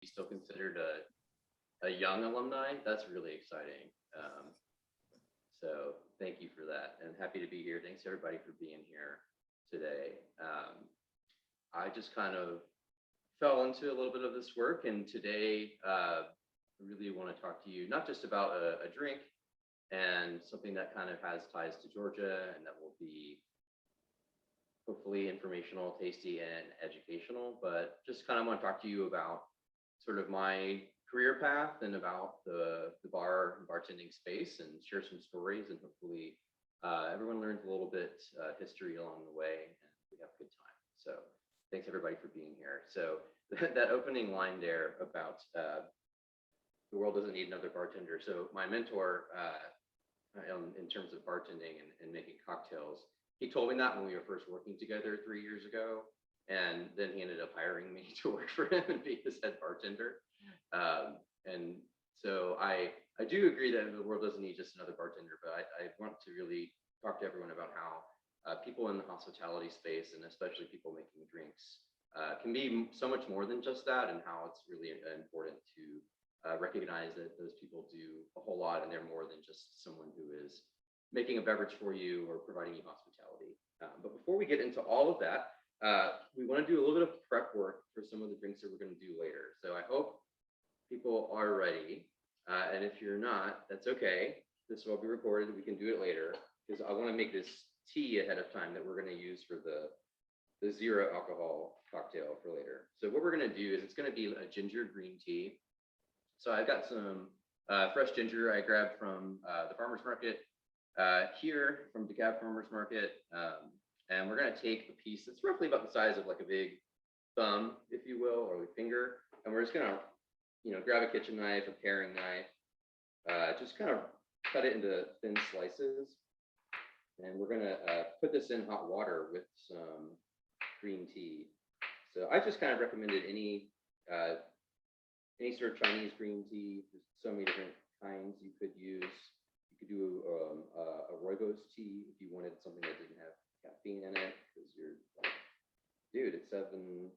be still considered a young alumni, that's really exciting. So thank you for that, and happy to be here. Thanks everybody for being here today. I just kind of fell into a little bit of this work, and today I really want to talk to you not just about a drink and something that kind of has ties to Georgia and that will be hopefully informational, tasty, and educational, but just kind of want to talk to you about sort of my career path and about the bar and bartending space, and share some stories, and hopefully everyone learns a little bit history along the way, and we have a good time. So thanks everybody for being here. So that opening line there about the world doesn't need another bartender. So my mentor in terms of bartending and making cocktails, he told me that when we were first working together 3 years ago, and then he ended up hiring me to work for him and be his head bartender. And so I do agree that the world doesn't need just another bartender, but I want to really talk to everyone about how people in the hospitality space, and especially people making drinks, can be so much more than just that, and how it's really important to recognize that those people do a whole lot, and they're more than just someone who is making a beverage for you or providing you hospitality. But before we get into all of that, we want to do a little bit of prep work for some of the drinks that we're going to do later. So I hope people are ready. And if you're not, that's okay. This will be recorded. We can do it later, because I want to make this tea ahead of time that we're going to use for the zero alcohol cocktail for later. So what we're going to do is it's going to be a ginger green tea. So I've got some fresh ginger I grabbed from the farmer's market here from DeKalb Farmers Market. And we're going to take a piece that's roughly about the size of like a big thumb, if you will, or a finger. And we're just going to grab a kitchen knife, a paring knife, just kind of cut it into thin slices. And we're gonna put this in hot water with some green tea. So I just kind of recommended any sort of Chinese green tea. There's so many different kinds you could use. You could do a rooibos tea if you wanted something that didn't have caffeine in it, because you're like, dude, it's 7:30.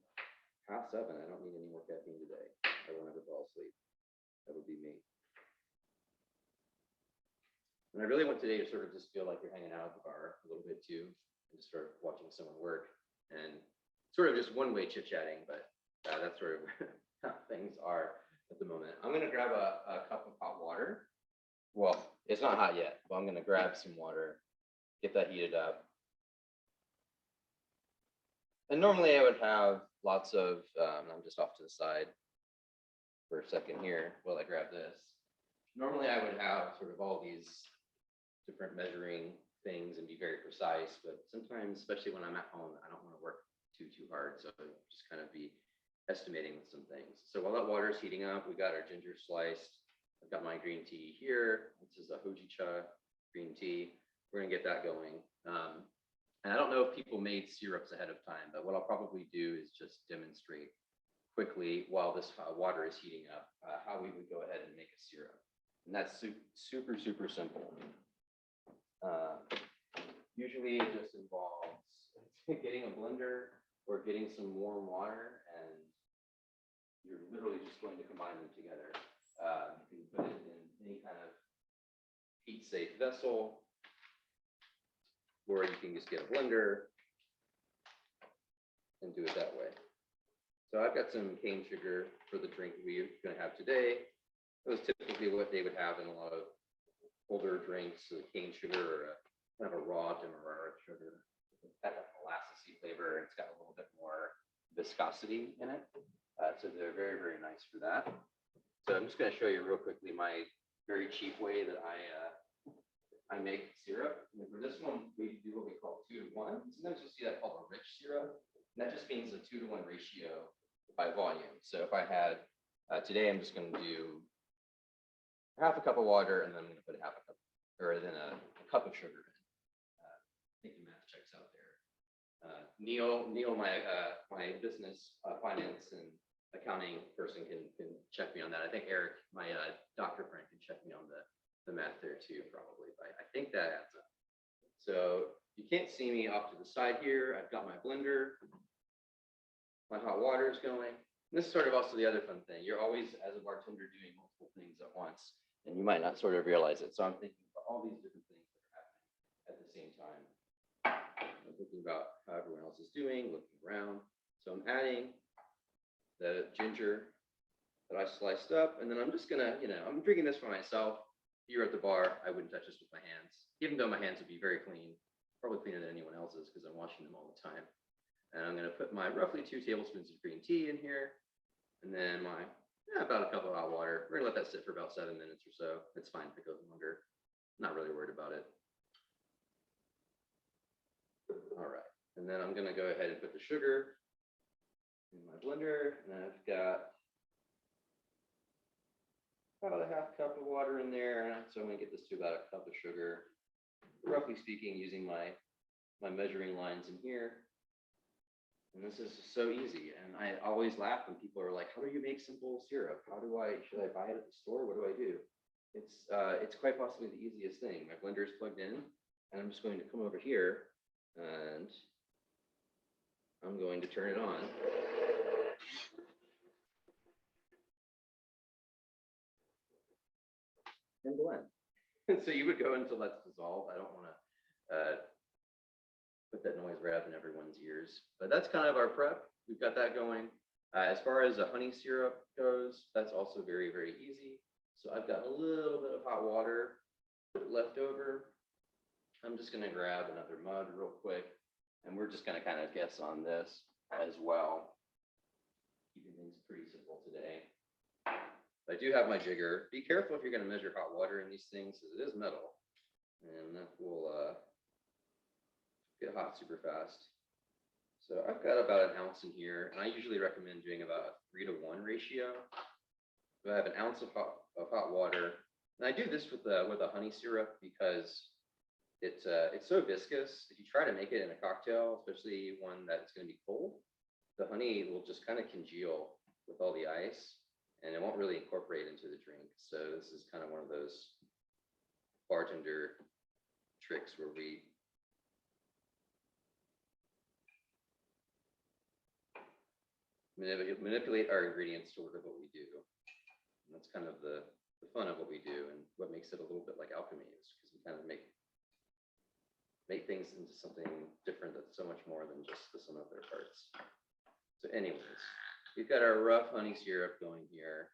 I don't need any more caffeine today. I won't ever fall asleep. That would be me. And I really want today to sort of just feel like you're hanging out at the bar a little bit too, and just sort of watching someone work, and sort of just one-way chit-chatting, but that's sort of how things are at the moment. I'm going to grab a cup of hot water. Well, it's not hot yet, but I'm going to grab some water, get that heated up. And normally I would have lots of, I'm just off to the side for a second here while I grab this. Normally I would have sort of all these different measuring things and be very precise, but sometimes, especially when I'm at home, I don't want to work too hard. So just kind of be estimating with some things. So while that water is heating up, we got our ginger sliced. I've got my green tea here. This is a hojicha green tea. We're gonna get that going. And I don't know if people made syrups ahead of time, but what I'll probably do is just demonstrate quickly while this water is heating up how we would go ahead and make a syrup. And that's super simple. Usually it just involves getting a blender or getting some warm water, and you're literally just going to combine them together. You can put it in any kind of heat-safe vessel, or you can just get a blender and do it that way. So I've got some cane sugar for the drink we're going to have today. That was typically what they would have in a lot of older drinks, so cane sugar or kind of a raw demerara sugar. It's got a molassesy flavor. It's got a little bit more viscosity in it. So they're very nice for that. So I'm just going to show you real quickly my very cheap way that I make syrup. And for this one, we do what we call 2-to-1. Sometimes you'll see that called a rich syrup. And that just means a 2-to-1 ratio by volume. So if I had, today I'm just going to do half a cup of water, and then I'm going to put half a cup, or then a cup of sugar in. I think the math checks out there. Neil, my business finance and accounting person can check me on that. I think Eric, my doctor friend, can check me on the math there too, probably. But I think that adds up. So you can't see me off to the side here. I've got my blender. My hot water is going. This is sort of also the other fun thing. You're always, as a bartender, doing multiple things at once, and you might not sort of realize it. So I'm thinking about all these different things that are happening at the same time. I'm thinking about how everyone else is doing, looking around. So I'm adding the ginger that I sliced up, and then I'm just gonna, I'm drinking this for myself. If you're at the bar, I wouldn't touch this with my hands, even though my hands would be very clean, probably cleaner than anyone else's because I'm washing them all the time. And I'm gonna put my roughly 2 tablespoons of green tea in here. And then about a cup of hot water. We're gonna let that sit for about 7 minutes or so. It's fine if it goes longer. Not really worried about it. All right, and then I'm gonna go ahead and put the sugar in my blender, and I've got about a half cup of water in there. So I'm gonna get this to about a cup of sugar, roughly speaking, using my measuring lines in here. And this is so easy. And I always laugh when people are like, how do you make simple syrup? Should I buy it at the store? What do I do? It's quite possibly the easiest thing. My blender is plugged in, and I'm just going to come over here and I'm going to turn it on. And blend. So you would go until that's dissolved. I don't want to put that noise right up in everyone's ears. But that's kind of our prep. We've got that going. As far as a honey syrup goes, that's also very, very easy. So I've got a little bit of hot water left over. I'm just going to grab another mug real quick, and we're just going to kind of guess on this as well. Keeping things pretty simple today. I do have my jigger. Be careful if you're going to measure hot water in these things, because it is metal, and that will get hot super fast. So I've got about an ounce in here, and I usually recommend doing about a 3-to-1 ratio. So I have an ounce of hot water, and I do this with a honey syrup because it's so viscous. If you try to make it in a cocktail, especially one that's going to be cold, the honey will just kind of congeal with all the ice, and it won't really incorporate into the drink. So this is kind of one of those bartender tricks where we manipulate our ingredients to order what we do. And that's kind of the fun of what we do, and what makes it a little bit like alchemy is because we kind of make things into something different that's so much more than just the sum of their parts. So anyways, we've got our rough honey syrup going here.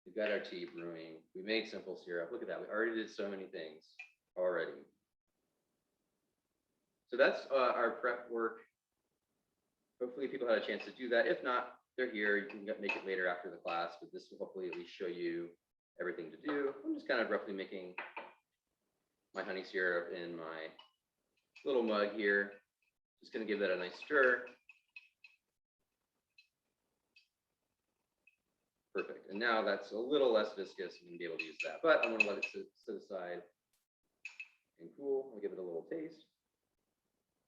We've got our tea brewing. We made simple syrup. Look at that. We already did so many things already. So that's our prep work. Hopefully people had a chance to do that. If not, they're here. You can make it later after the class, but this will hopefully at least show you everything to do. I'm just kind of roughly making my honey syrup in my little mug here. Just going to give that a nice stir. Perfect. And now that's a little less viscous. You can be able to use that, but I'm going to let it sit aside and cool. I'll give it a little taste.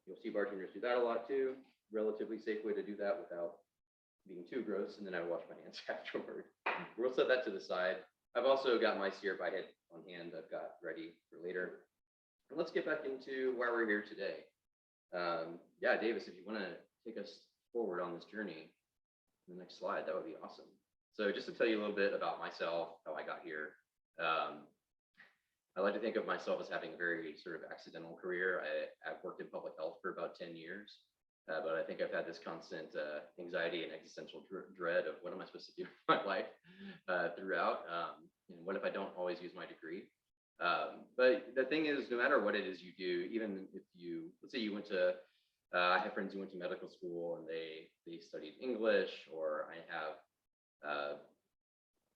You'll see bartenders do that a lot too. Relatively safe way to do that without being too gross, and then I wash my hands afterward. We'll set that to the side. I've also got my syrup I had on hand I've got ready for later. And let's get back into why we're here today. Yeah, Davis, if you want to take us forward on this journey, the next slide, that would be awesome. So just to tell you a little bit about myself, how I got here. I like to think of myself as having a very sort of accidental career. I've worked in public health for about 10 years, but I think I've had this constant anxiety and existential dread of what am I supposed to do with my life throughout. What if I don't always use my degree? But the thing is, no matter what it is you do, even if let's say you went to, I have friends who went to medical school and they studied English, or I have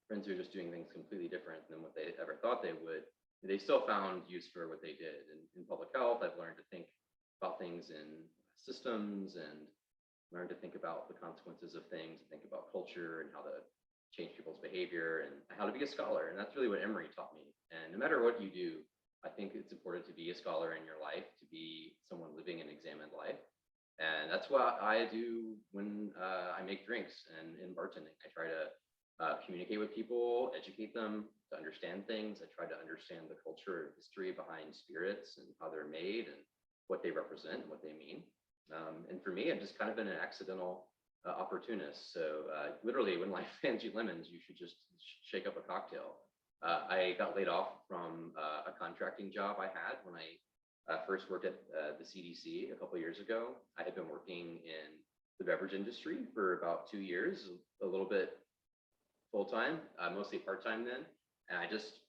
friends who are just doing things completely different than what they ever thought they would. They still found use for what they did. And in public health, I've learned to think about things in systems and learned to think about the consequences of things, and think about culture and how to change people's behavior and how to be a scholar. And that's really what Emory taught me. And no matter what you do, I think it's important to be a scholar in your life, to be someone living an examined life. And that's what I do when I make drinks and in bartending. I try to communicate with people, educate them to understand things. I try to understand the culture and history behind spirits and how they're made and what they represent and what they mean. And for me, I've just kind of been an accidental opportunists. So literally, when life hands you lemons, you should just shake up a cocktail. I got laid off from a contracting job I had when I first worked at the CDC a couple of years ago. I had been working in the beverage industry for about 2 years, a little bit full-time, mostly part-time then. And I just,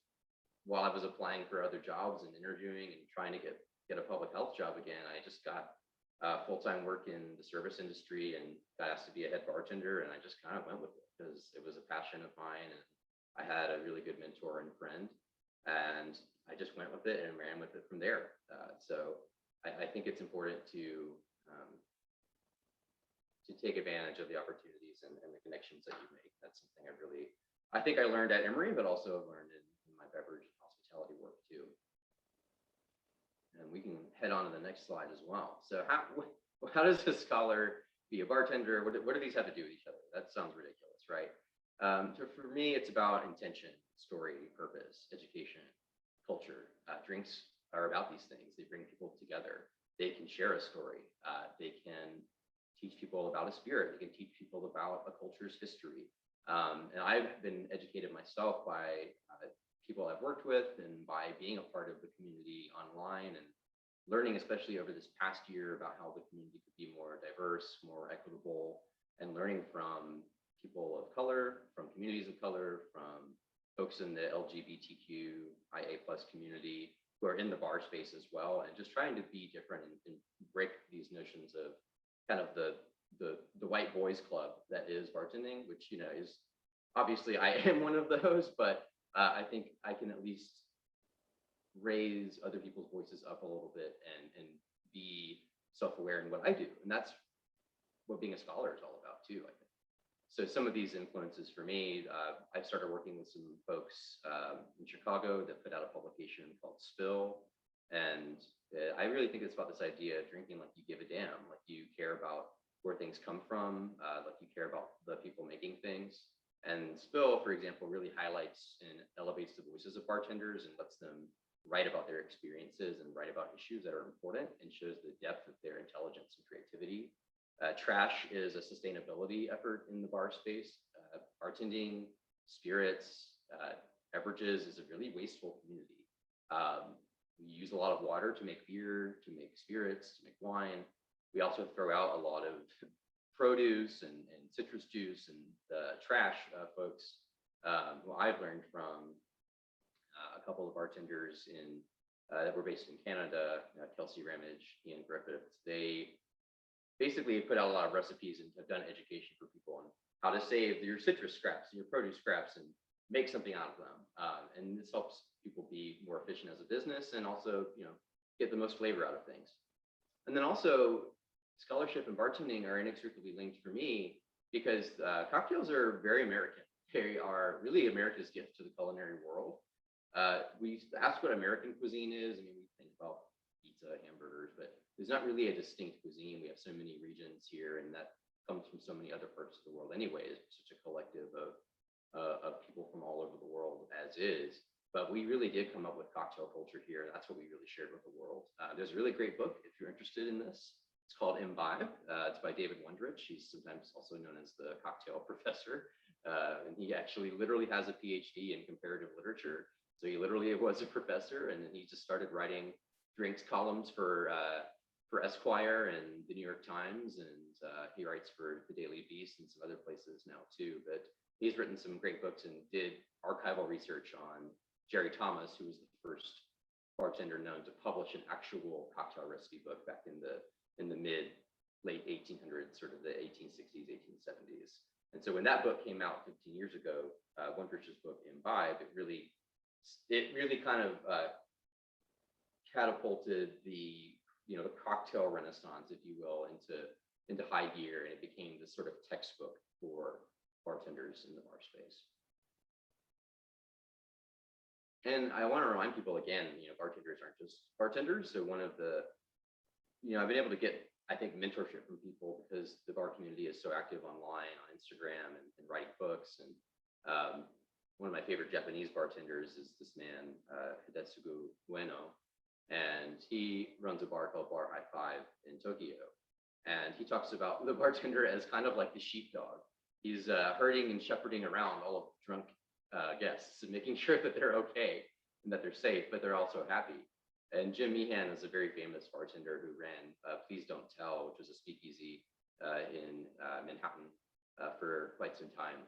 while I was applying for other jobs and interviewing and trying to get a public health job again, I just got full-time work in the service industry and got asked to be a head bartender. And I just kind of went with it because it was a passion of mine. And I had a really good mentor and friend. And I just went with it and ran with it from there. So I think it's important to take advantage of the opportunities and the connections that you make. That's something I think I learned at Emory, but also learned in my beverage and hospitality work too. And we can head on to the next slide as well. So how does a scholar be a bartender? What do these have to do with each other? That sounds ridiculous, right? So for me, it's about intention, story, purpose, education, culture. Drinks are about these things. They bring people together. They can share a story. They can teach people about a spirit. They can teach people about a culture's history. And I've been educated myself by people I've worked with and by being a part of the community online and learning, especially over this past year, about how the community could be more diverse, more equitable, and learning from people of color, from communities of color, from folks in the LGBTQIA+ community who are in the bar space as well, and just trying to be different and break these notions of kind of the white boys club that is bartending, which, you know, is obviously I am one of those, but I think I can at least raise other people's voices up a little bit and be self-aware in what I do. And that's what being a scholar is all about too, I think. So some of these influences for me, I started working with some folks in Chicago that put out a publication called Spill. And I really think it's about this idea of drinking like you give a damn, like you care about where things come from, like you care about the people making things. And Spill, for example, really highlights and elevates the voices of bartenders and lets them write about their experiences and write about issues that are important and shows the depth of their intelligence and creativity. Trash is a sustainability effort in the bar space. Bartending, spirits, beverages is a really wasteful community. We use a lot of water to make beer, to make spirits, to make wine. We also throw out a lot of produce and citrus juice and trash, folks. Well, I've learned from a couple of bartenders that were based in Canada, Kelsey Ramage, Ian Griffiths. They basically put out a lot of recipes and have done education for people on how to save your citrus scraps and your produce scraps and make something out of them. And this helps people be more efficient as a business and also, you know, get the most flavor out of things. And then also scholarship and bartending are inextricably linked for me because cocktails are very American. They are really America's gift to the culinary world. We ask what American cuisine is. I mean, we think about pizza, hamburgers, but there's not really a distinct cuisine. We have so many regions here, and that comes from so many other parts of the world anyways. It's such a collective of people from all over the world as is. But we really did come up with cocktail culture here, and that's what we really shared with the world. There's a really great book if you're interested in this. It's called Imbibe. It's by David Wondrich. He's sometimes also known as the cocktail professor. And he actually literally has a PhD in comparative literature. So he literally was a professor, and then he just started writing drinks columns for Esquire and the New York Times, and he writes for the Daily Beast and some other places now too. But he's written some great books and did archival research on Jerry Thomas, who was the first bartender known to publish an actual cocktail recipe book back in the late 1800s, sort of the 1860s, 1870s. And so when that book came out 15 years ago, Wondrich's book Imbibe, it really kind of catapulted the cocktail renaissance, if you will, into high gear, and it became this sort of textbook for bartenders in the bar space. And I want to remind people again, bartenders aren't just bartenders. So one of the, I've been able to get, I think, mentorship from people because the bar community is so active online on Instagram and writing books. And one of my favorite Japanese bartenders is this man, Hidetsugu Ueno, and he runs a bar called Bar High Five in Tokyo. And he talks about the bartender as kind of like the sheepdog. He's herding and shepherding around all of the drunk guests and making sure that they're okay and that they're safe, but they're also happy. And Jim Meehan is a very famous bartender who ran Please Don't Tell, which was a speakeasy in Manhattan for quite some time,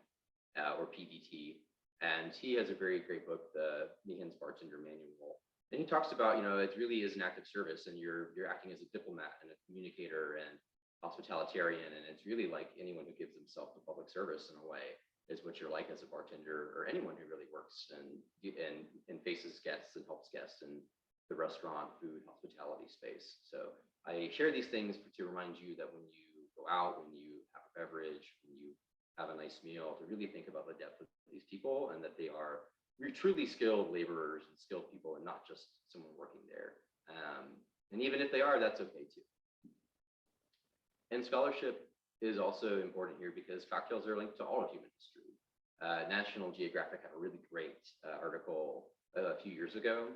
or PBT. And he has a very great book, the Meehan's Bartender Manual. And he talks about, it really is an act of service, and you're acting as a diplomat and a communicator and hospitalitarian, and it's really like anyone who gives himself to public service in a way is what you're like as a bartender, or anyone who really works and faces guests and helps guests in the restaurant, food, hospitality space. So I share these things to remind you that when you go out, when you have a beverage, when you have a nice meal, to really think about the depth of these people and that they are truly skilled laborers and skilled people and not just someone working there. And even if they are, that's okay too. And scholarship is also important here because cocktails are linked to all of human history. National Geographic had a really great article a few years ago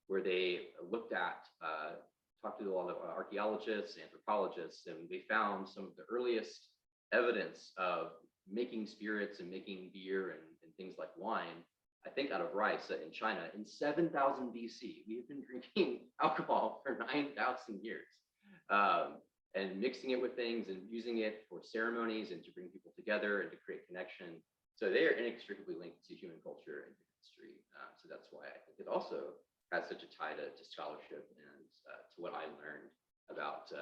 where they looked at, talked to a lot of archaeologists, anthropologists, and they found some of the earliest evidence of making spirits and making beer and things like wine, I think out of rice in China in 7000 BC. We have been drinking alcohol for 9,000 years. And mixing it with things and using it for ceremonies and to bring people together and to create connection. So they are inextricably linked to human culture and history. So that's why I think it also has such a tie to scholarship and to what I learned about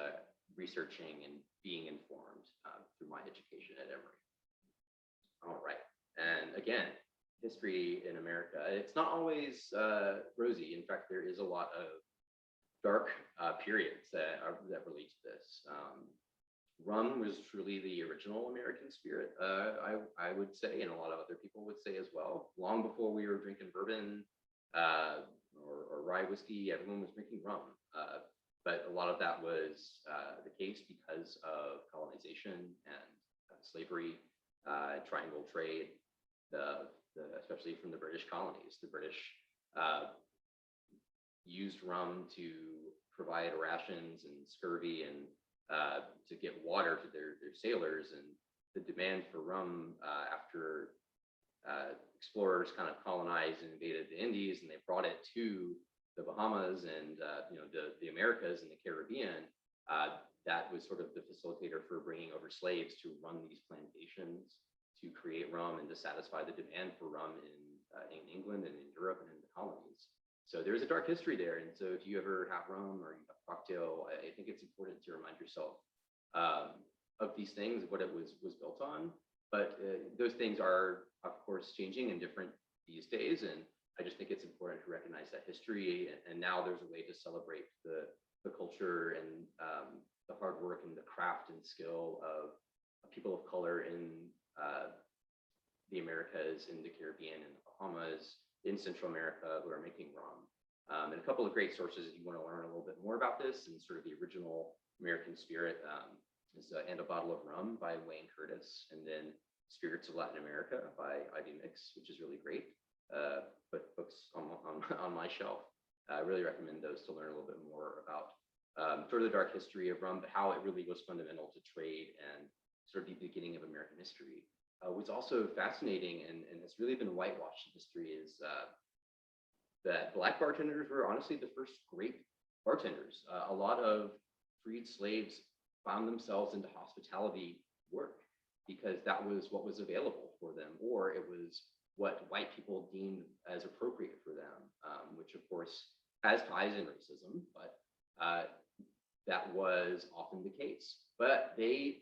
researching and being informed through my education at Emory. All right. And again, history in America, it's not always rosy. In fact, there is a lot of dark periods that relate to this. Rum was truly the original American spirit, I would say, and a lot of other people would say as well. Long before we were drinking bourbon or rye whiskey, everyone was drinking rum. But a lot of that was the case because of colonization and slavery, triangle trade, especially from the British colonies. The British used rum to provide rations and scurvy and to get water to their sailors, and the demand for rum after explorers kind of colonized and invaded the Indies, and they brought it to the Bahamas and the Americas and the Caribbean. That was sort of the facilitator for bringing over slaves to run these plantations to create rum and to satisfy the demand for rum in England and in Europe and in the colonies. So there's a dark history there. And so if you ever have rum or you have a cocktail, I think it's important to remind yourself of these things, what it was built on. But those things are, of course, changing and different these days. And I just think it's important to recognize that history. And now there's a way to celebrate the culture and the hard work and the craft and skill of people of color in the Americas, in the Caribbean, in the Bahamas, in Central America, who are making rum. And a couple of great sources if you want to learn a little bit more about this and sort of the original American spirit is And a Bottle of Rum by Wayne Curtis, and then Spirits of Latin America by Ivy Mix, which is really great. But books on my shelf. I really recommend those to learn a little bit more about sort of the dark history of rum, but how it really was fundamental to trade and sort of the beginning of American history. What's also fascinating and has really been whitewashed in history is that Black bartenders were honestly the first great bartenders. A lot of freed slaves found themselves into hospitality work because that was what was available for them, or it was what white people deemed as appropriate for them, which of course has ties in racism, but that was often the case. But they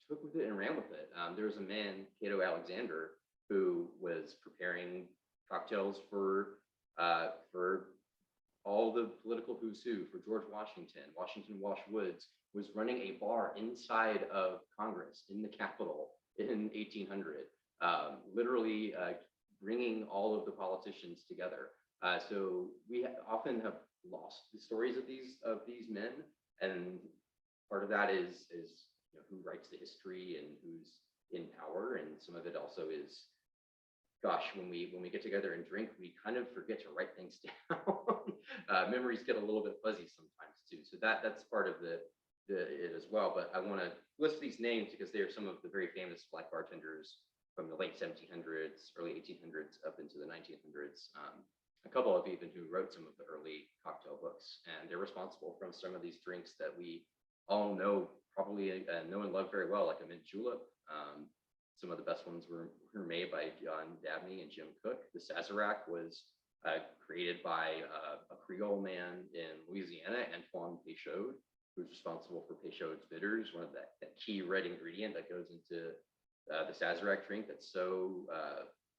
took with it and ran with it. There was a man, Cato Alexander, who was preparing cocktails for all the political who's who, for George Washington. Washington Wash Woods was running a bar inside of Congress in the Capitol in 1800, literally bringing all of the politicians together. So we often have lost the stories of these men, and part of that is who writes the history and who's in power, and some of it also is, gosh, when we get together and drink, we kind of forget to write things down. Memories get a little bit fuzzy sometimes too. So that's part of the it as well, but I want to list these names because they are some of the very famous Black bartenders from the late 1700s, early 1800s, up into the 1900s. A couple of even who wrote some of the early cocktail books, and they're responsible for some of these drinks that we all know probably know and love very well, like a mint julep. Some of the best ones were made by John Dabney and Jim Cook. The Sazerac was created by a Creole man in Louisiana, Antoine Peychaud, who's responsible for Peychaud's bitters, one of that key red ingredient that goes into the Sazerac drink that's so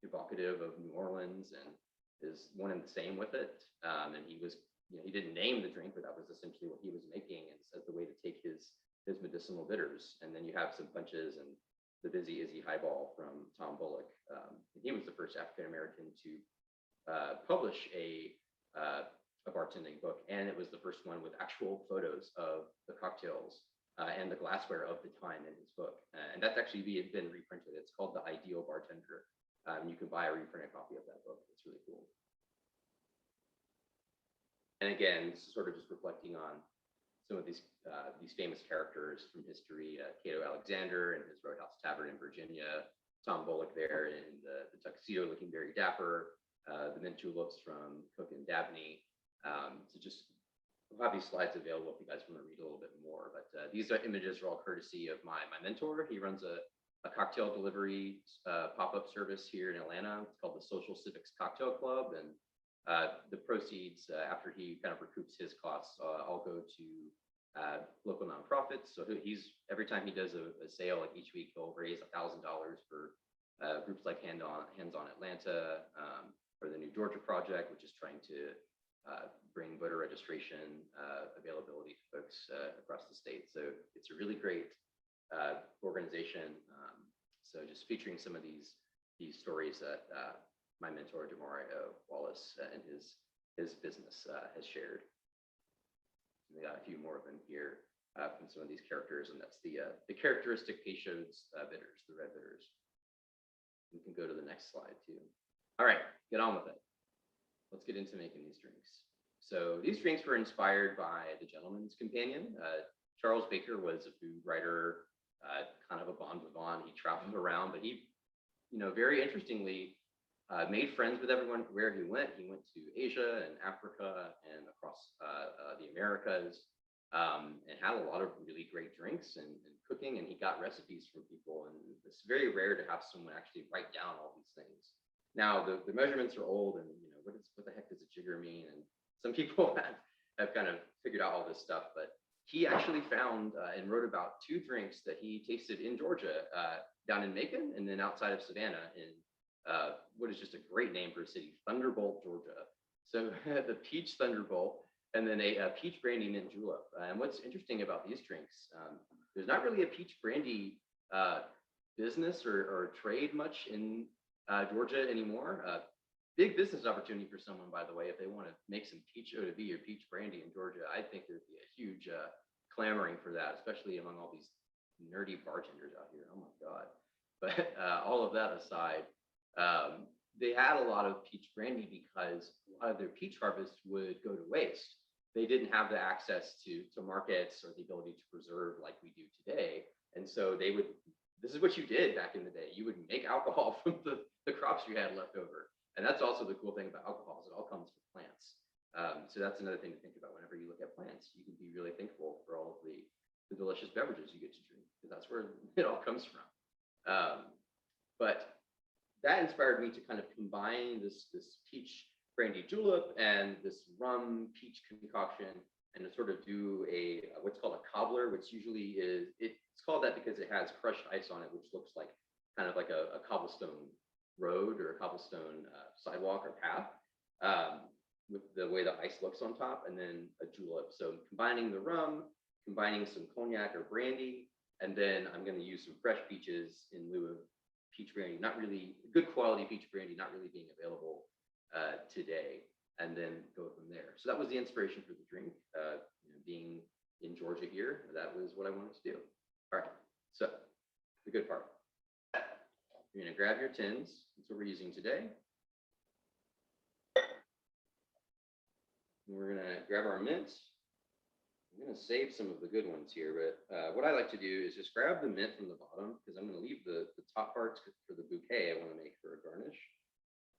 evocative of New Orleans and is one and the same with it. And he was, he didn't name the drink, but that was essentially what he was making as the way to take his medicinal bitters. And then you have some punches and the Busy Izzy Highball from Tom Bullock. He was the first African American to publish a bartending book, and it was the first one with actual photos of the cocktails and the glassware of the time in his book. And that's actually been reprinted. It's called The Ideal Bartender. You can buy a reprinted copy of that book. It's really cool. And again, this is sort of just reflecting on some of these famous characters from history, Cato Alexander and his Roadhouse Tavern in Virginia, Tom Bullock there in the tuxedo looking very dapper, the mint juleps from Cook and Dabney. So just I'll have these slides available if you guys want to read a little bit more, but these images are all courtesy of my mentor. He runs a cocktail delivery pop-up service here in Atlanta. It's called the Social Civics Cocktail Club, and the proceeds after he kind of recoups his costs all go to local nonprofits. So he's every time he does a sale, like each week, he'll raise $1,000 for groups like Hands on Atlanta, or the New Georgia Project, which is trying to bring voter registration availability to folks across the state. So it's a really great organization. So just featuring some of these stories that my mentor, Demario Wallace, and his business has shared. We got a few more of them here from some of these characters, and that's the characteristic Peychaud's bitters, the red bitters. We can go to the next slide too. All right, get on with it. Let's get into making these drinks. So these drinks were inspired by The Gentleman's Companion. Charles Baker was a food writer, kind of a bon vivant. He traveled around, but he, very interestingly, made friends with everyone where he went. He went to Asia and Africa and across the Americas, and had a lot of really great drinks and cooking, and he got recipes from people. And it's very rare to have someone actually write down all these things. Now, the measurements are old, and what the heck does a jigger mean? And some people have kind of figured out all this stuff, but he actually found and wrote about 2 drinks that he tasted in Georgia, down in Macon, and then outside of Savannah in what is just a great name for a city, Thunderbolt, Georgia. So the Peach Thunderbolt, and then a peach brandy mint julep. And what's interesting about these drinks, there's not really a peach brandy business or trade much in Georgia anymore. Big business opportunity for someone, by the way, if they want to make some peach eau de vie or peach brandy in Georgia. I think there'd be a huge clamoring for that, especially among all these nerdy bartenders out here. Oh my God. But all of that aside, they had a lot of peach brandy because a lot of their peach harvest would go to waste. They didn't have the access to markets or the ability to preserve like we do today. And so they would, this is what you did back in the day. You would make alcohol from the crops you had left over. And that's also the cool thing about alcohol, is it all comes from plants. So that's another thing to think about whenever you look at plants. You can be really thankful for all of the delicious beverages you get to drink, because that's where it all comes from. But that inspired me to kind of combine this peach brandy julep and this rum peach concoction, and to sort of do a what's called a cobbler, which usually is, it's called that because it has crushed ice on it, which looks like kind of like a cobblestone road or a cobblestone sidewalk or path, with the way the ice looks on top, and then a julep. So combining the rum, combining some cognac or brandy, and then I'm going to use some fresh peaches in lieu of peach brandy, not really good quality peach brandy, not really being available today, and then go from there. So that was the inspiration for the drink. Being in Georgia here, that was what I wanted to do. All right, so the good part. You're going to grab your tins. That's what we're using today. And we're going to grab our mint. I'm going to save some of the good ones here, but what I like to do is just grab the mint from the bottom because I'm going to leave the top parts for the bouquet I want to make for a garnish.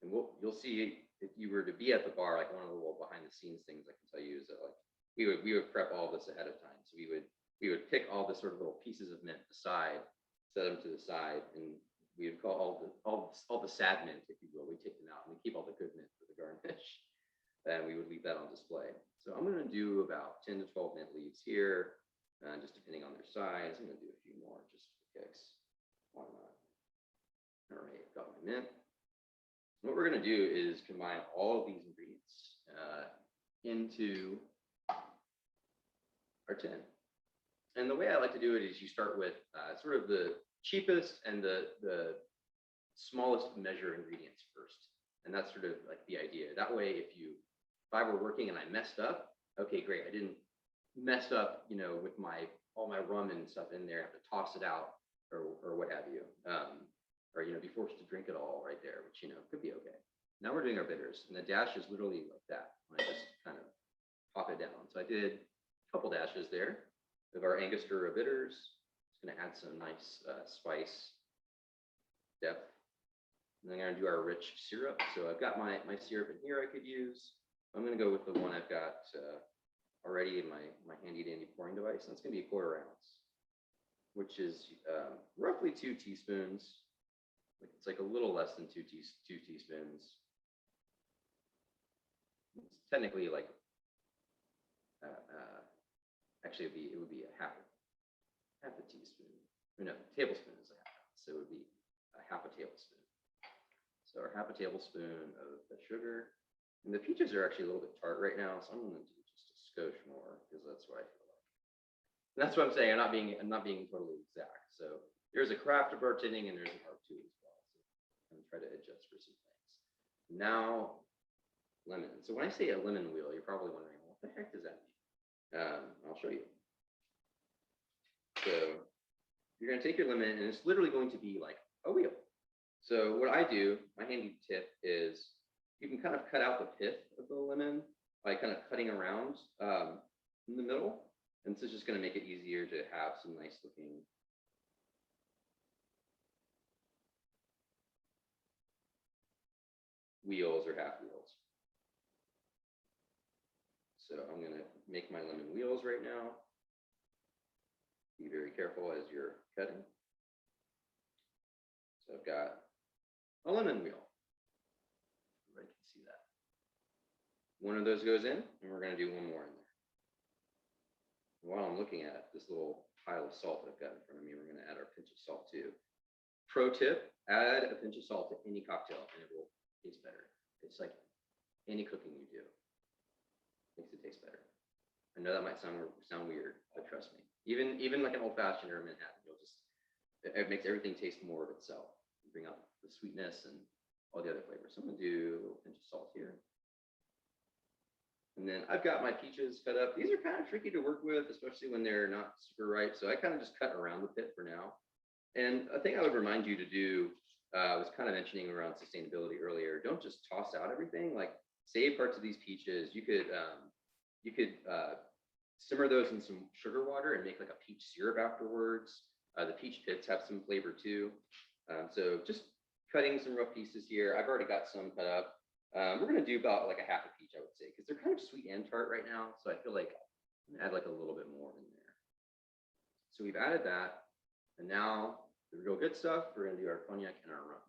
And you'll see if you were to be at the bar, like one of the little behind the scenes things I can tell you is that like we would prep all this ahead of time. So we would pick all the sort of little pieces of mint aside, set them to the side, and we would call all the sad mint, if you will. We take them out and we keep all the good mint for the garnish. And we would leave that on display. So I'm going to do about 10 to 12 mint leaves here, just depending on their size. I'm going to do a few more just for kicks. Why not? All right, got my mint. What we're going to do is combine all of these ingredients into our tin. And the way I like to do it is you start with sort of the cheapest and the smallest measure ingredients first. And that's sort of like the idea. That way, if I were working and I messed up, okay, great. I didn't mess up, with all my rum and stuff in there, I have to toss it out or what have you. Or, be forced to drink it all right there, which, could be okay. Now we're doing our bitters, and the dash is literally like that. I just kind of pop it down. So I did a couple dashes there of our Angostura bitters. It's going to add some nice spice depth. And then I'm going to do our rich syrup. So I've got my syrup in here I could use. I'm going to go with the one I've got already in my handy dandy pouring device. And it's going to be 1/4 ounce, which is roughly 2 teaspoons. It's like a little less than 2 teaspoons. It's technically like, actually it would be a half a teaspoon. No, tablespoon is a half ounce, so it would be a half a tablespoon. So our half a tablespoon of the sugar. And the peaches are actually a little bit tart right now, so I'm going to do just a skosh more because that's what I feel like. And that's what I'm saying. I'm not being totally exact. So there's a craft of bartending and there's an art to it as well. So I'm going to try to adjust for some things. Now, lemon. So when I say a lemon wheel, you're probably wondering, what the heck does that mean? I'll show you. So you're going to take your lemon, and it's literally going to be like a wheel. So what I do, my handy tip is you can kind of cut out the pith of the lemon by kind of cutting around in the middle. And this is just going to make it easier to have some nice looking wheels or half wheels. So I'm going to make my lemon wheels right now. Be very careful as you're cutting. So I've got a lemon wheel. Everybody can see that. One of those goes in, and we're going to do one more in there. While I'm looking at this little pile of salt that I've got in front of me, we're going to add our pinch of salt too. Pro tip, add a pinch of salt to any cocktail and it will taste better. It's like any cooking you do makes it taste better. I know that might sound weird, but trust me. Even like an old fashioned or a Manhattan, it makes everything taste more of itself. You bring out the sweetness and all the other flavors. So I'm going to do a little pinch of salt here. And then I've got my peaches cut up. These are kind of tricky to work with, especially when they're not super ripe. So I kind of just cut around the pit for now. And a thing I would remind you to do, I was kind of mentioning around sustainability earlier. Don't just toss out everything. Like save parts of these peaches. You could simmer those in some sugar water and make like a peach syrup afterwards. The peach pits have some flavor too. So just cutting some rough pieces here. I've already got some cut up. We're going to do about like a half a peach, I would say, because they're kind of sweet and tart right now. So I feel like I'm going to add like a little bit more in there. So we've added that. And now the real good stuff, we're going to do our cognac and our rum.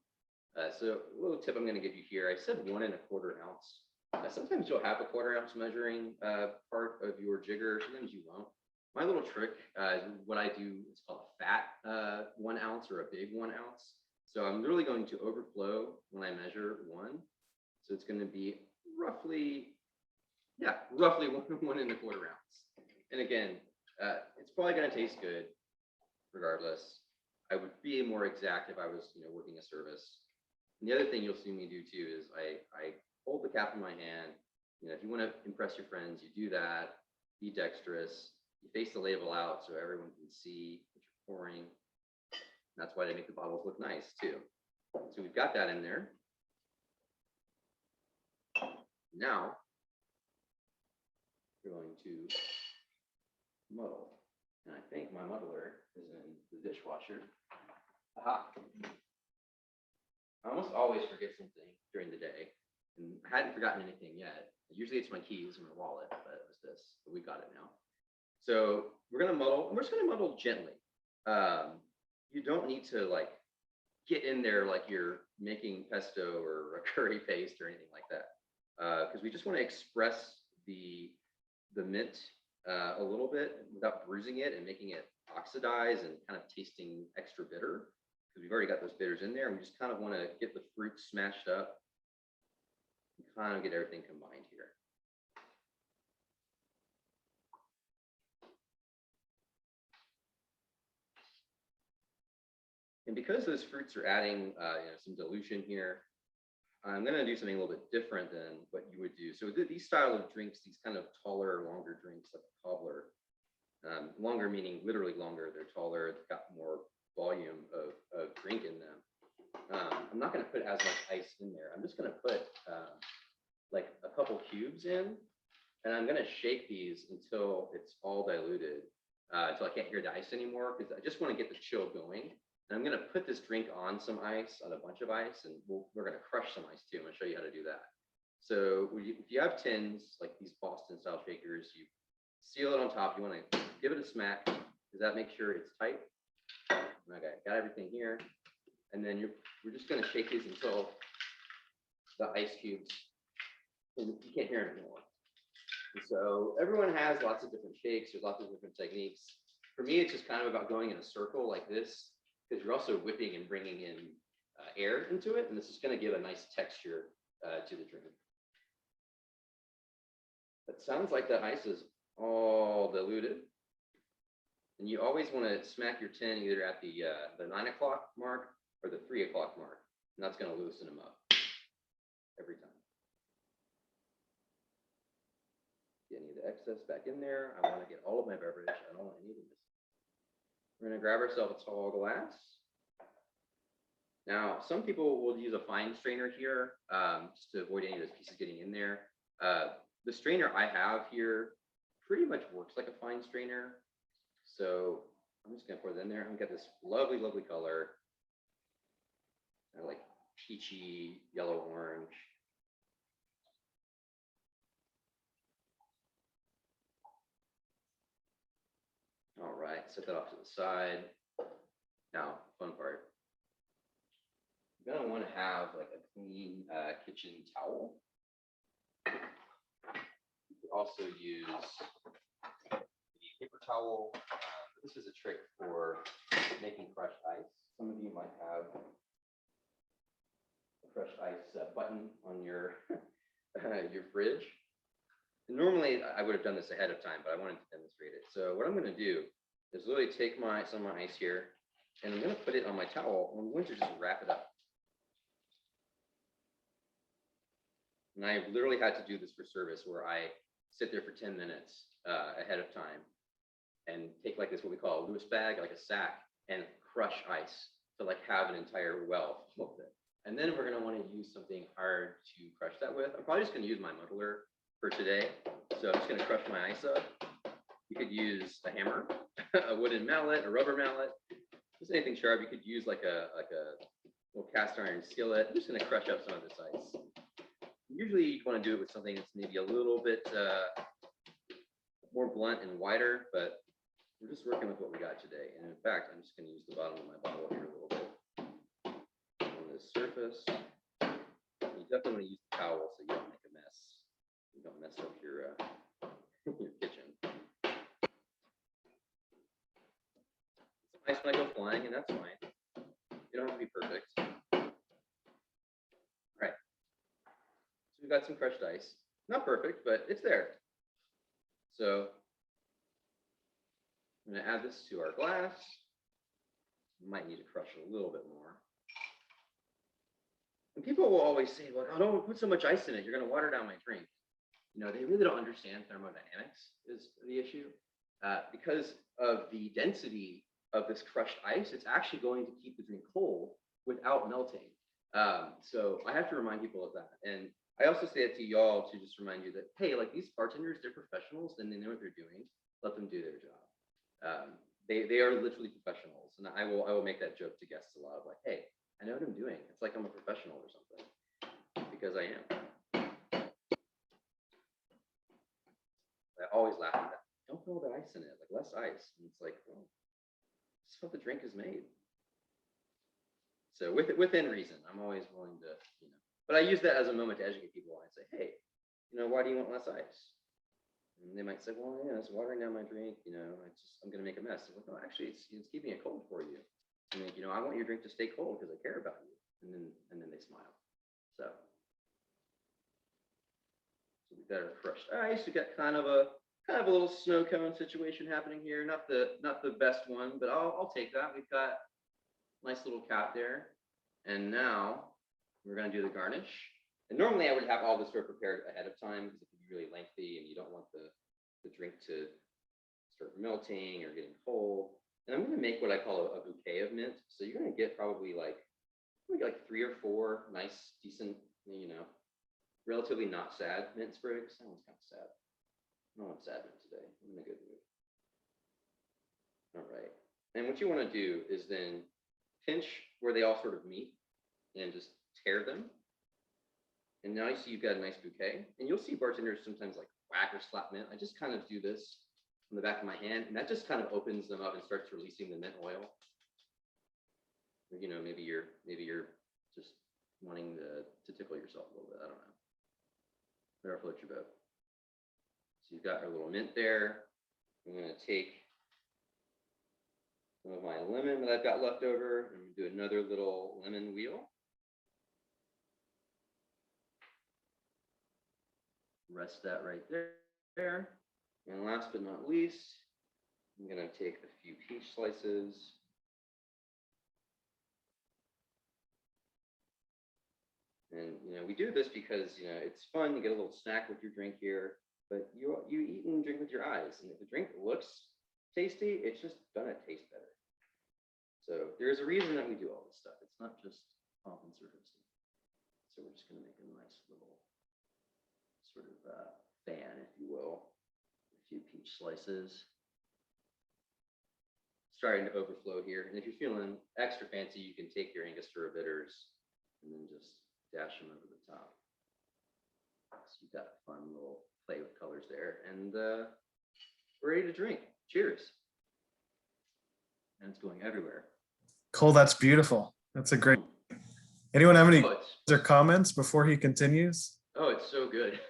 So a little tip I'm going to give you here. I said 1 1/4 ounce. Sometimes you'll have a 1/4 ounce measuring part of your jigger. Sometimes you won't. My little trick is what I do. It's called a fat 1 ounce or a big 1 ounce. So I'm literally going to overflow when I measure 1. So it's going to be roughly 1 1/4 ounce. And again, it's probably going to taste good regardless. I would be more exact if I was, working a service. And the other thing you'll see me do too is I hold the cap in my hand. If you want to impress your friends, you do that. Be dexterous. You face the label out so everyone can see what you're pouring. That's why they make the bottles look nice too. So we've got that in there. Now we're going to muddle. And I think my muddler is in the dishwasher. Aha. I almost always forget something during the day, and I hadn't forgotten anything yet. Usually it's my keys and my wallet, but it was this, but we got it now. So we're gonna muddle, and we're just gonna muddle gently. You don't need to like get in there like you're making pesto or a curry paste or anything like that, because we just want to express the mint a little bit without bruising it and making it oxidize and kind of tasting extra bitter, because we've already got those bitters in there, and we just kind of want to get the fruit smashed up and kind of get everything combined here. And because those fruits are adding some dilution here, I'm going to do something a little bit different than what you would do. So these style of drinks, these kind of taller, longer drinks like a cobbler, longer meaning literally longer, they're taller, they've got more volume of drink in them. I'm not going to put as much ice in there. I'm just going to put like a couple cubes in, and I'm going to shake these until it's all diluted, until I can't hear the ice anymore, because I just want to get the chill going. And I'm going to put this drink on some ice, on a bunch of ice, and we're going to crush some ice too. I'm going to show you how to do that. So if you have tins, like these Boston style shakers, you seal it on top. You want to give it a smack. Does that make sure it's tight? Okay, got everything here. And then we're just going to shake these until the ice cubes, and you can't hear them anymore. And so everyone has lots of different shakes. There's lots of different techniques. For me, it's just kind of about going in a circle like this, because you're also whipping and bringing in air into it, and this is going to give a nice texture to the drink. It sounds like the ice is all diluted, and you always want to smack your tin either at the 9 o'clock mark or the 3 o'clock mark, and that's going to loosen them up every time. Get any of the excess back in there. I want to get all of my beverage. I don't want any of this. We're going to grab ourselves a tall glass. Now, some people will use a fine strainer here just to avoid any of those pieces getting in there. The strainer I have here pretty much works like a fine strainer. So I'm just going to pour it in there. I'm going to get this lovely, lovely color. Like peachy, yellow, orange. All right, set that off to the side. Now, fun part. You're gonna want to have like a clean kitchen towel. You could also use the paper towel. This is a trick for making crushed ice. Some of you might have a crushed ice button on your your fridge. And normally, I would have done this ahead of time, but I wanted to demonstrate it. So what I'm going to do is literally take some of my ice here, and I'm going to put it on my towel. I'm going to just wrap it up. And I literally had to do this for service, where I sit there for 10 minutes ahead of time and take like this, what we call a Lewis bag, like a sack, and crush ice to like have an entire well full of it. And then we're going to want to use something hard to crush that with. I'm probably just going to use my muddler for today. So I'm just going to crush my ice up. You could use a hammer, a wooden mallet, a rubber mallet, just anything sharp. You could use like a little cast iron skillet. I'm just going to crush up some of this ice. Usually you want to do it with something that's maybe a little bit more blunt and wider, but we're just working with what we got today. And in fact, I'm just going to use the bottom of my bottle here a little bit on this surface. You definitely want to use the towel so you don't make a mess. You don't mess up your your kitchen. Some ice might go flying, and that's fine. You don't have to be perfect. All right. So we've got some crushed ice. Not perfect, but it's there. So I'm going to add this to our glass. Might need to crush it a little bit more. And people will always say, well, oh, don't put so much ice in it. You're going to water down my drink. You know, they really don't understand thermodynamics is the issue. Because of the density of this crushed ice, it's actually going to keep the drink cold without melting. So I have to remind people of that. And I also say it to y'all to just remind you that, hey, like these bartenders, they're professionals and they know what they're doing. let them do their job. They are literally professionals, and I will make that joke to guests a lot of like, hey, I know what I'm doing. It's like I'm a professional or something, because I am. I always laugh at that. Don't put all that ice in it, like less ice. And it's like, well, this is what the drink is made. So within reason, I'm always willing to, but I use that as a moment to educate people. I say, hey, why do you want less ice? And they might say, well, yeah, it's watering down my drink. I'm going to make a mess. I'm like, no, actually, it's keeping it cold for you. And like, I want your drink to stay cold because I care about you. And then they smile. So we've got our crushed ice. We got kind of a little snow cone situation happening here. Not the best one, but I'll take that. We've got a nice little cap there. And now we're going to do the garnish. And normally I would have all this sort of prepared ahead of time because it could be really lengthy and you don't want the drink to start melting or getting cold. And I'm going to make what I call a bouquet of mint. So you're going to get probably like 3 or 4 nice, decent, relatively not sad mint sprigs. That one's kind of sad. I don't want sad mint today. I'm in a good mood. All right. And what you want to do is then pinch where they all sort of meet and just tear them. And now you see you've got a nice bouquet. And you'll see bartenders sometimes like whack or slap mint. I just kind of do this on the back of my hand, and that just kind of opens them up and starts releasing the mint oil. Or, maybe you're just wanting to tickle yourself a little bit. I don't know. Whatever floats your boat. So you've got our little mint there. I'm going to take some of my lemon that I've got left over and do another little lemon wheel. Rest that right there. And last but not least, I'm going to take a few peach slices. And we do this because it's fun. You get a little snack with your drink here, but you eat and drink with your eyes. And if the drink looks tasty, it's just gonna taste better. So there's a reason that we do all this stuff. It's not just pomp and circumstance. So we're just gonna make a nice little sort of fan, if you will. A few peach slices. Starting to overflow here. And if you're feeling extra fancy, you can take your Angostura bitters and then just dash them over the top. So you've got a fun little play with colors there. And we're ready to drink. Cheers. And it's going everywhere. Cole, that's beautiful. That's a great. Anyone have any other comments before he continues? Oh, it's so good.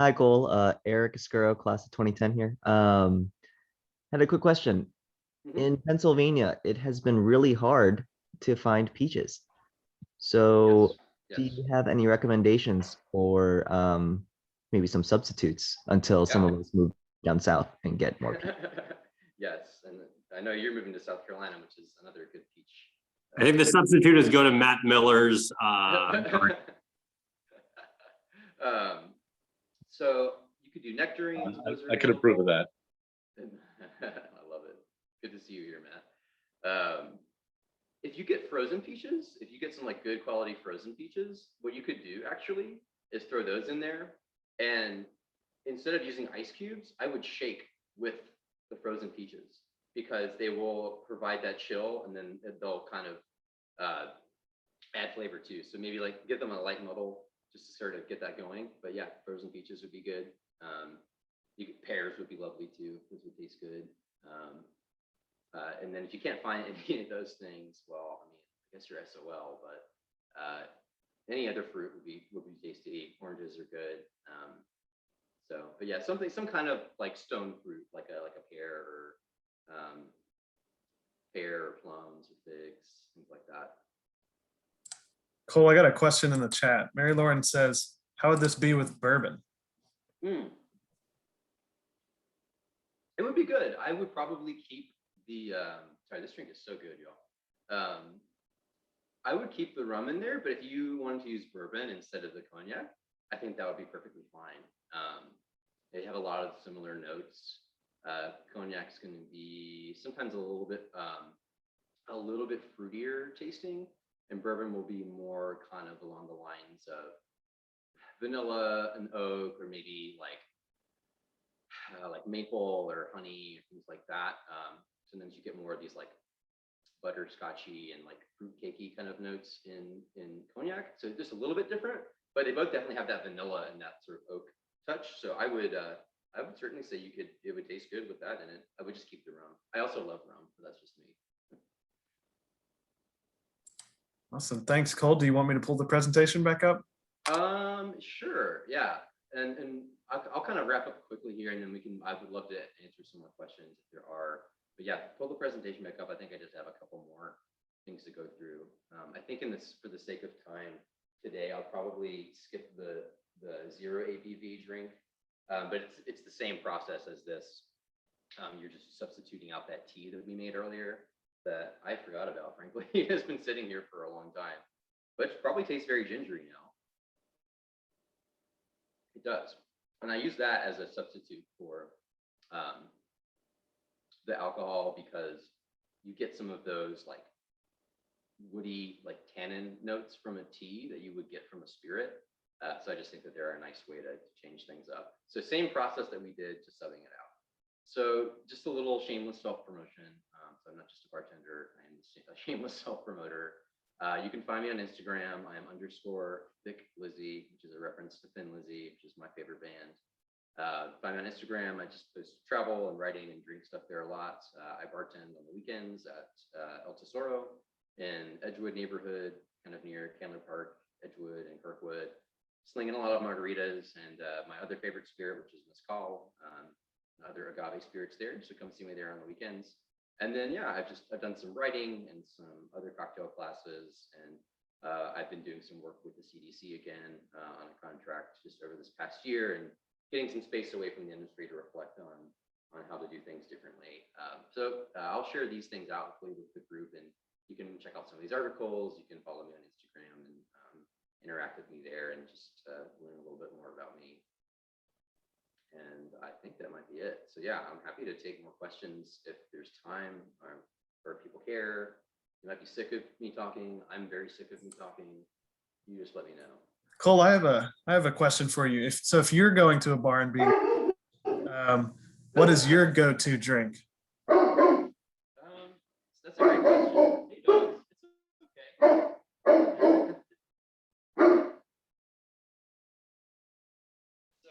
Hi, Cole. Eric Escuro, class of 2010 here. Had a quick question. In Pennsylvania, it has been really hard to find peaches. So Yes. do you have any recommendations for maybe some substitutes until some of us move down south and get more peaches? Yes, and I know you're moving to South Carolina, which is another good peach. I think the substitute is go to Matt Miller's. So you could do nectarines. I could approve of that. I love it. Good to see you here, Matt. If you get frozen peaches, if you get some like good quality frozen peaches, what you could do actually is throw those in there, and instead of using ice cubes, I would shake with the frozen peaches because they will provide that chill, and then they'll kind of add flavor too. So maybe like give them a light muddle just to sort of get that going. But yeah, frozen peaches would be good. Pears would be lovely too. Those would taste good. And then if you can't find any of those things, well, I mean, I guess you're SOL, but any other fruit would be tasty. Oranges are good. But yeah, some kind of like stone fruit, like a pear or plums or figs, things like that. Cole, I got a question in the chat. Mary Lauren says, how would this be with bourbon? It would be good. I would probably keep the, sorry, this drink is so good, y'all. I would keep the rum in there, but if you wanted to use bourbon instead of the cognac, I think that would be perfectly fine. They have a lot of similar notes. Cognac's going to be sometimes a little bit fruitier tasting, and bourbon will be more kind of along the lines of vanilla and oak, or maybe like like maple or honey, things like that. Sometimes you get more of these like butterscotchy and like fruit cakey kind of notes in cognac. So just a little bit different, but they both definitely have that vanilla and that sort of oak touch. So I would certainly say it would taste good with that in it. I would just keep the rum. I also love rum, but that's just me. Awesome. Thanks, Cole. Do you want me to pull the presentation back up? Sure. Yeah. And I'll kind of wrap up quickly here, and then I would love to answer some more questions if there are. But yeah, pull the presentation back up. I think I just have a couple more things to go through. I think for the sake of time today, I'll probably skip the 0 ABV drink, but it's the same process as this. You're just substituting out that tea that we made earlier that I forgot about, frankly. It has been sitting here for a long time, but it probably tastes very gingery now. It does. And I use that as a substitute for the alcohol, because you get some of those like woody, like tannin notes from a tea that you would get from a spirit. So I just think that they're a nice way to change things up. So same process that we did, just subbing it out. So just a little shameless self-promotion. So I'm not just a bartender, I am a shameless self-promoter. You can find me on Instagram. I am _Thick Lizzy, which is a reference to Thin Lizzy, which is my favorite band. Find me on Instagram. I just post travel and writing and drink stuff there a lot. I bartend on the weekends at El Tesoro in Edgewood neighborhood, kind of near Candler Park, Edgewood and Kirkwood. Slinging a lot of margaritas, and my other favorite spirit, which is Mezcal, other agave spirits there. So come see me there on the weekends. And then, yeah, I've done some writing and some other cocktail classes, and I've been doing some work with the CDC again on a contract just over this past year, and getting some space away from the industry to reflect on how to do things differently. So I'll share these things out with the group, and you can check out some of these articles. You can follow me on Instagram and interact with me there, and just learn a little bit more about me. And I think that might be it. So yeah, I'm happy to take more questions if there's time, or if people care. You might be sick of me talking. I'm very sick of me talking. You just let me know. Cole, I have a question for you. If you're going to a bar and being, what is your go-to drink? That's a great question. Hey, dogs, it's okay. So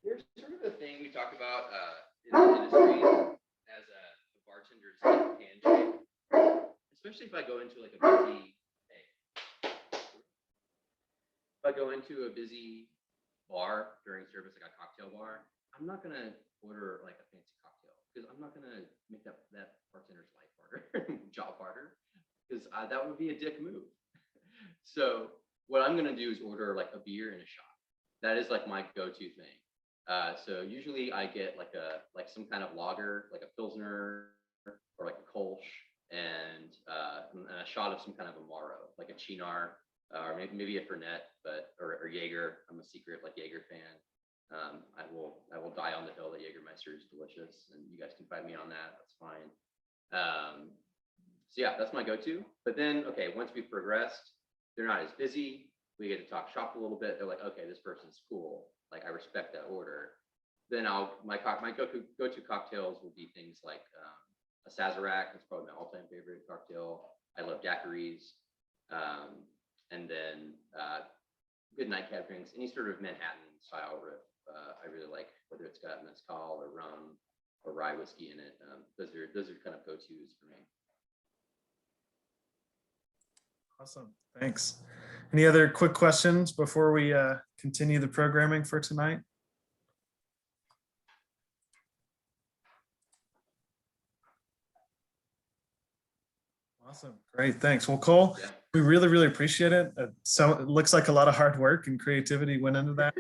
there's sort of a thing we talk about in the industry as a bartender's handshake, especially if I go into like a busy. If I go into a busy bar during service, like a cocktail bar, I'm not gonna order like a fancy cocktail, because I'm not gonna make that bartender's life harder, job harder, because that would be a dick move. So what I'm gonna do is order like a beer and a shot. That is like my go-to thing. So usually I get like some kind of lager, like a Pilsner or like a Kolsch, and a shot of some kind of Amaro, like a Cynar. Or maybe a Fernet, or Jaeger. I'm a secret like Jaeger fan. I will die on the hill that Jägermeister is delicious, and you guys can find me on that. That's fine. So yeah, that's my go-to. But then, okay, once we've progressed, they're not as busy. We get to talk shop a little bit. They're like, okay, this person's cool. Like, I respect that order. Then my go-to cocktails will be things like a Sazerac. That's probably my all-time favorite cocktail. I love daiquiris. And then good nightcap drinks, any sort of Manhattan style riff, I really like, whether it's got mezcal or rum or rye whiskey in it. Those are kind of go-tos for me. Awesome, thanks. Any other quick questions before we continue the programming for tonight? Awesome, great, thanks. Well, Cole, yeah, we really, really appreciate it. So it looks like a lot of hard work and creativity went into that.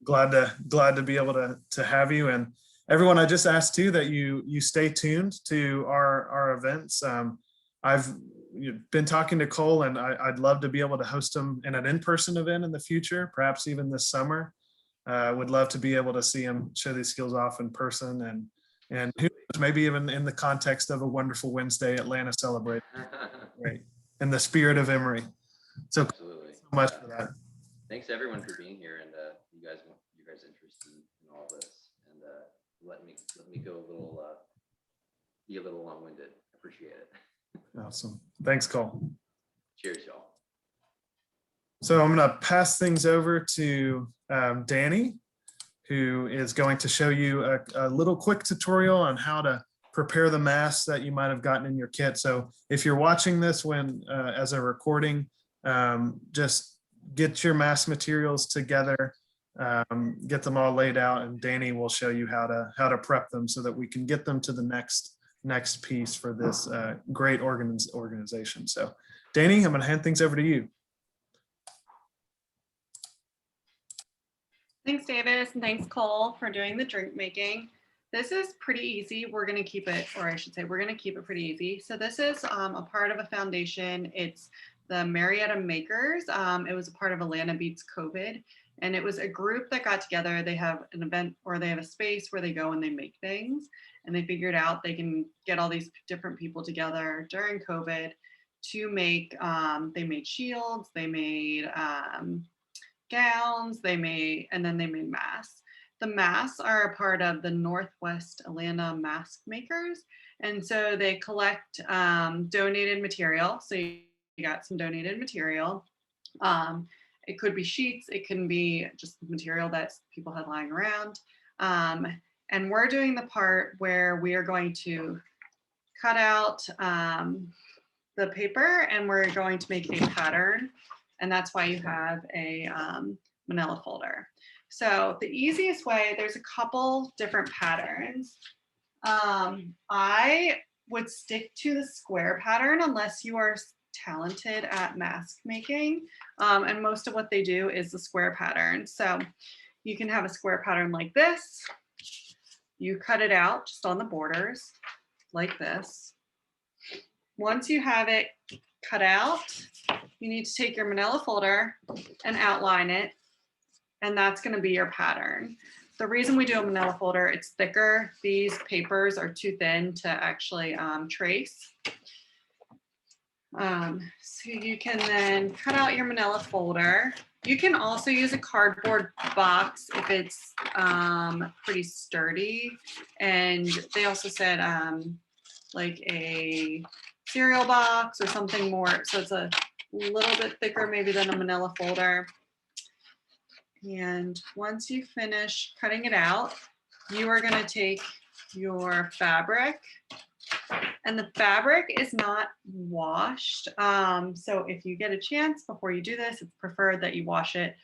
glad to be able to have you. And everyone, I just asked too that you stay tuned to our events. I've been talking to Cole, and I'd love to be able to host him in an in-person event in the future, perhaps even this summer. Would love to be able to see him show these skills off in person, and who knows, maybe even in the context of a wonderful Wednesday Atlanta celebration. Right, in the spirit of Emory. So absolutely, so much for that. Thanks everyone for being here, and you guys interest in all this. Awesome. Thanks, Cole. Cheers, y'all. So I'm going to pass things over to Danny, who is going to show you a little quick tutorial on how to prepare the masks that you might have gotten in your kit. So if you're watching this when as a recording, just get your mask materials together, get them all laid out, and Danny will show you how to prep them so that we can get them to the next piece for this great organization. So Danny, I'm going to hand things over to you. Thanks, Davis, and thanks, Cole, for doing the drink making. This is pretty easy. We're going to keep it, or I should say, we're going to keep it pretty easy. So this is a part of a foundation. It's the Marietta Makers. It was a part of Atlanta Beats COVID, and it was a group that got together. They have an event, or they have a space where they go and they make things, and they figured out they can get all these different people together during COVID to make, they made shields, they made gowns, and then they made masks. The masks are a part of the Northwest Atlanta Mask Makers. And so they collect donated material. So you got some donated material. It could be sheets, it can be just material that people had lying around. And we're doing the part where we are going to cut out the paper, and we're going to make a pattern. And that's why you have a manila folder. So the easiest way, there's a couple different patterns. I would stick to the square pattern unless you are talented at mask making. And most of what they do is the square pattern. So you can have a square pattern like this. You cut it out just on the borders like this. Once you have it cut out, you need to take your manila folder and outline it, and that's going to be your pattern. The reason we do a manila folder, it's thicker. These papers are too thin to actually trace. So you can then cut out your manila folder. You can also use a cardboard box if it's pretty sturdy. And they also said like a cereal box or something more. So it's a little bit thicker maybe than a manila folder. And once you finish cutting it out, you are going to take your fabric, and the fabric is not washed. So if you get a chance before you do this, it's preferred that you wash it.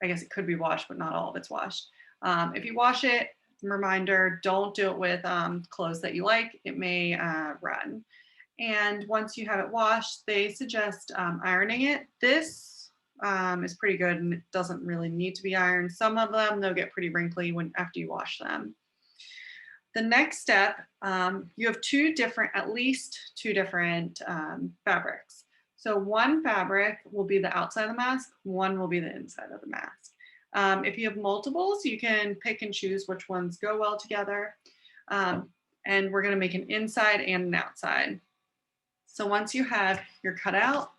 I guess it could be washed, but not all of it's washed. If you wash it, reminder, don't do it with clothes that you like. It may run. And once you have it washed, they suggest ironing it. This is pretty good, and it doesn't really need to be ironed. Some of them, they'll get pretty wrinkly after you wash them. The next step, you have at least two different fabrics. So one fabric will be the outside of the mask, one will be the inside of the mask. If you have multiples, you can pick and choose which ones go well together. And we're going to make an inside and an outside. So once you have your cutout,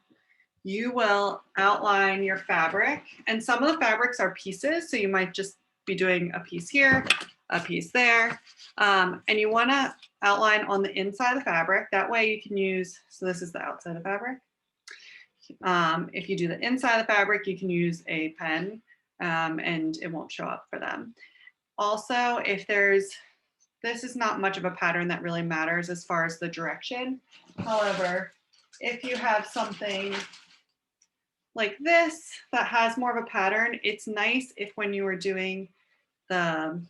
you will outline your fabric, and some of the fabrics are pieces. So you might just be doing a piece here, a piece there. And you want to outline on the inside of the fabric. That way you can use, so this is the outside of the fabric. If you do the inside of the fabric, you can use a pen and it won't show up for them. Also, this is not much of a pattern that really matters as far as the direction. However, if you have something like this that has more of a pattern, it's nice if when you were doing the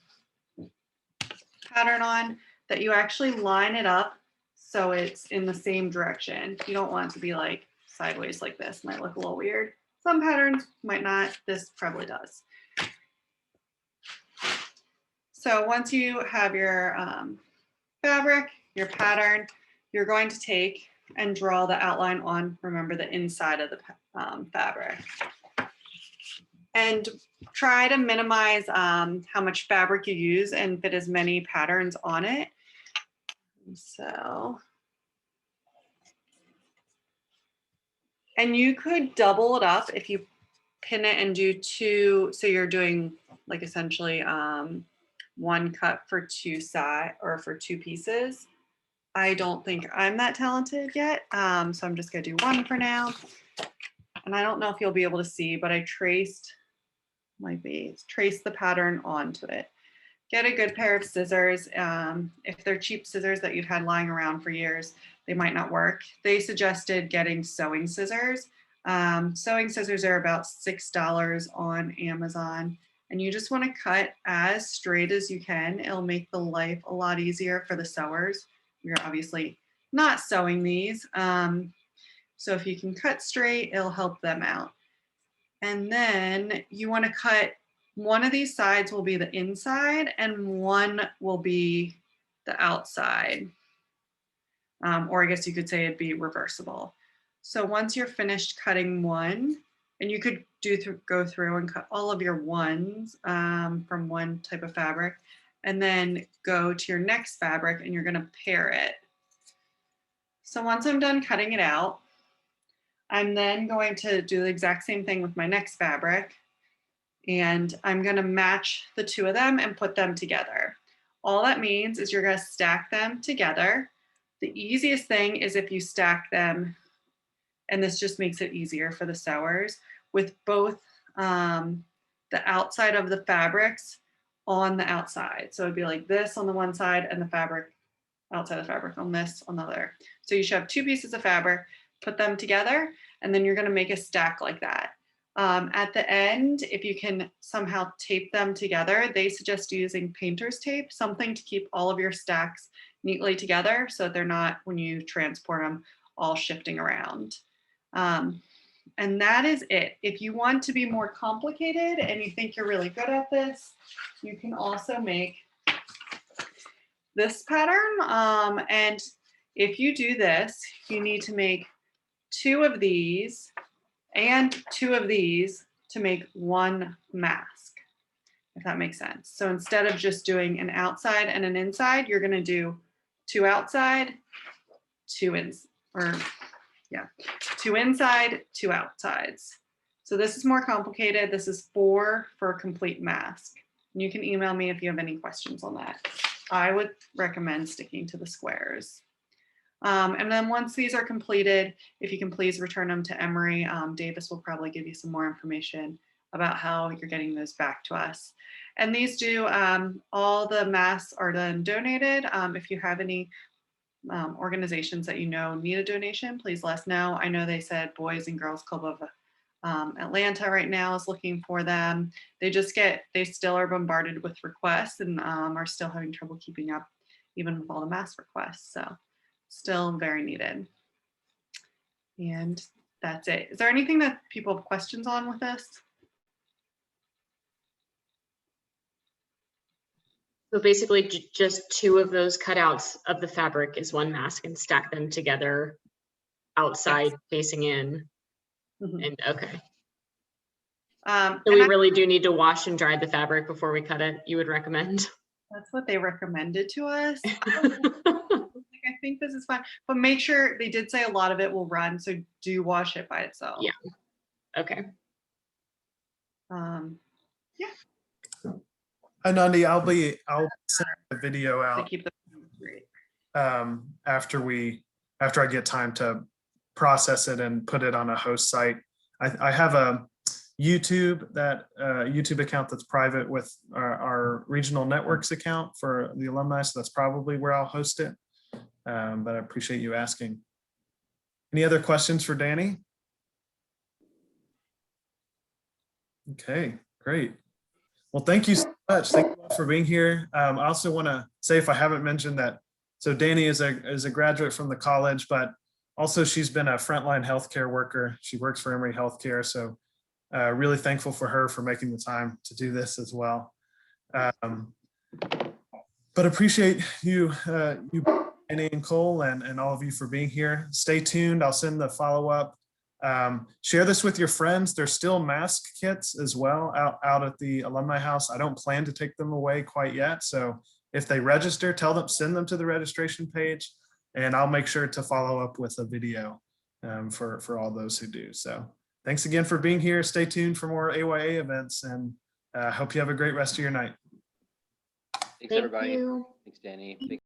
pattern on that you actually line it up so it's in the same direction. You don't want it to be like sideways like this, might look a little weird. Some patterns might not, this probably does. So once you have your fabric, your pattern, you're going to take and draw the outline on, remember, the inside of the fabric. And try to minimize how much fabric you use and fit as many patterns on it. So, and you could double it up if you pin it and do two, so you're doing like essentially one cut for two pieces. I don't think I'm that talented yet. So I'm just gonna do one for now. And I don't know if you'll be able to see, but I traced my base, traced the pattern onto it. Get a good pair of scissors. If they're cheap scissors that you've had lying around for years, they might not work. They suggested getting sewing scissors. Sewing scissors are about $6 on Amazon. And you just want to cut as straight as you can. It'll make the life a lot easier for the sewers. You're obviously not sewing these. So if you can cut straight, it'll help them out. And then you want to cut, one of these sides will be the inside and one will be the outside. Or I guess you could say it'd be reversible. So once you're finished cutting one, and you could go through and cut all of your ones from one type of fabric, and then go to your next fabric and you're going to pair it. So once I'm done cutting it out, I'm then going to do the exact same thing with my next fabric. And I'm going to match the two of them and put them together. All that means is you're going to stack them together. The easiest thing is if you stack them, and this just makes it easier for the sewers, with both the outside of the fabrics on the outside. So it'd be like this on the one side and the fabric outside the fabric on this on the other. So you should have two pieces of fabric, put them together, and then you're going to make a stack like that. At the end, if you can somehow tape them together, they suggest using painter's tape, something to keep all of your stacks neatly together so that they're not, when you transport them, all shifting around. And that is it. If you want to be more complicated and you think you're really good at this, you can also make this pattern. And if you do this, you need to make 2 of these and 2 of these to make one mask, if that makes sense. So instead of just doing an outside and an inside, you're going to do 2 outside, 2 ins, or yeah, 2 inside, 2 outsides. So this is more complicated. This is 4 for a complete mask. And you can email me if you have any questions on that. I would recommend sticking to the squares. And then once these are completed, if you can please return them to Emory, Davis will probably give you some more information about how you're getting those back to us. And these do, all the masks are then donated. If you have any organizations that you know need a donation, please let us know. I know they said Boys and Girls Club of Atlanta right now is looking for them. They still are bombarded with requests and are still having trouble keeping up even with all the mask requests. So still very needed. And that's it. Is there anything that people have questions on with this? So basically just 2 of those cutouts of the fabric is one mask and stack them together outside facing in. And okay. So we really do need to wash and dry the fabric before we cut it, you would recommend? That's what they recommended to us. I think this is fine, but make sure, they did say a lot of it will run, so do wash it by itself. Yeah. Okay. Yeah. Anandi, I'll send the video To out keep the straight. after I get time to process it and put it on a host site. I have a YouTube account that's private with our regional networks account for the alumni, so that's probably where I'll host it. But I appreciate you asking. Any other questions for Danny? Okay, great. Well, thank you so much. Thank you all for being here. I also want to say, if I haven't mentioned that, so Danny is a graduate from the college, but also she's been a frontline healthcare worker. She works for Emory Healthcare, so really thankful for her for making the time to do this as well. But appreciate you, Danny and Cole, and all of you for being here. Stay tuned. I'll send the follow-up. Share this with your friends. There's still mask kits as well out at the Alumni House. I don't plan to take them away quite yet. So if they register, send them to the registration page, and I'll make sure to follow up with a video for all those who do. So thanks again for being here. Stay tuned for more AYA events, and hope you have a great rest of your night. Thanks, everybody. You. Thanks, Danny.